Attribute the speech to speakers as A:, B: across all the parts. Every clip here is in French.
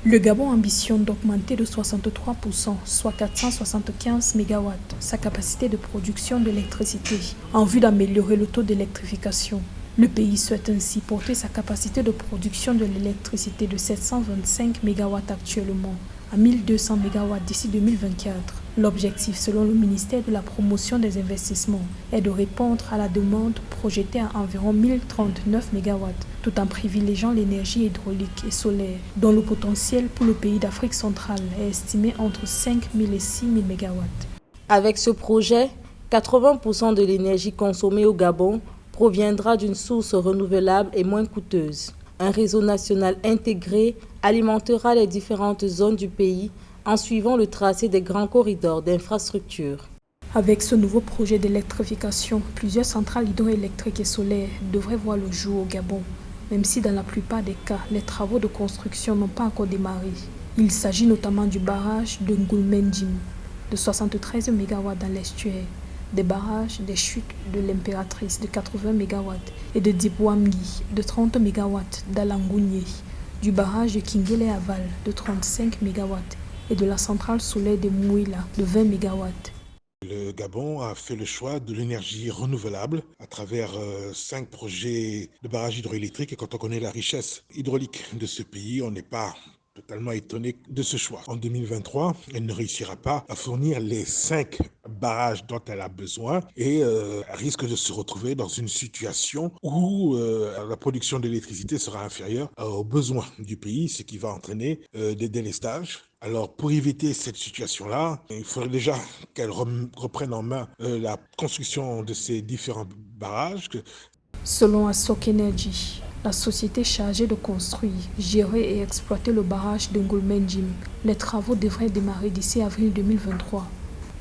A: Le Gabon ambitionne d'augmenter de 63%, soit 475 MW, sa capacité de production d'électricité, en vue d'améliorer le taux d'électrification. Le pays souhaite ainsi porter sa capacité de production de l'électricité de 725 MW actuellement à 1200 MW d'ici 2024. L'objectif, selon le ministère de la Promotion des investissements, est de répondre à la demande projetée à environ 1039 MW, tout en privilégiant l'énergie hydraulique et solaire, dont le potentiel pour le pays d'Afrique centrale est estimé entre 5 000 et 6 000 MW.
B: Avec ce projet, 80% de l'énergie consommée au Gabon proviendra d'une source renouvelable et moins coûteuse. Un réseau national intégré alimentera les différentes zones du pays en suivant le tracé des grands corridors d'infrastructures.
A: Avec ce nouveau projet d'électrification, plusieurs centrales hydroélectriques et solaires devraient voir le jour au Gabon, même si dans la plupart des cas, les travaux de construction n'ont pas encore démarré. Il s'agit notamment du barrage de Ngoulmendjim, de 73 MW dans l'estuaire, des barrages des chutes de l'Impératrice de 80 MW et de Dibouamgui de 30 MW d'Alangounié, du barrage de Kingele Aval de 35 MW et de la centrale solaire de Mouila de 20 MW.
C: Le Gabon a fait le choix de l'énergie renouvelable à travers 5 projets de barrages hydroélectriques. Et quand on connaît la richesse hydraulique de ce pays, on n'est pas totalement étonné de ce choix. En 2023, elle ne réussira pas à fournir les 5 barrages dont elle a besoin et elle risque de se retrouver dans une situation où la production d'électricité sera inférieure aux besoins du pays, ce qui va entraîner des délestages. Alors, pour éviter cette situation-là, il faudrait déjà qu'elle reprenne en main la construction de ces différents barrages.
A: Selon Asok Energy, la société chargée de construire, gérer et exploiter le barrage de Ngoulmendjim, les travaux devraient démarrer d'ici avril 2023.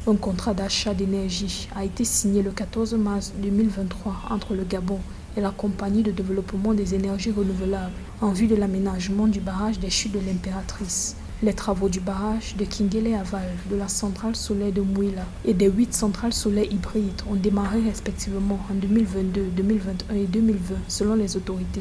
A: Un contrat d'achat d'énergie a été signé le 14 mars 2023 entre le Gabon et la compagnie de développement des énergies renouvelables en vue de l'aménagement du barrage des chutes de l'Impératrice. Les travaux du barrage de Kingele Aval, de la centrale solaire de Mouila et des 8 centrales solaires hybrides ont démarré respectivement en 2022, 2021 et 2020 selon les autorités.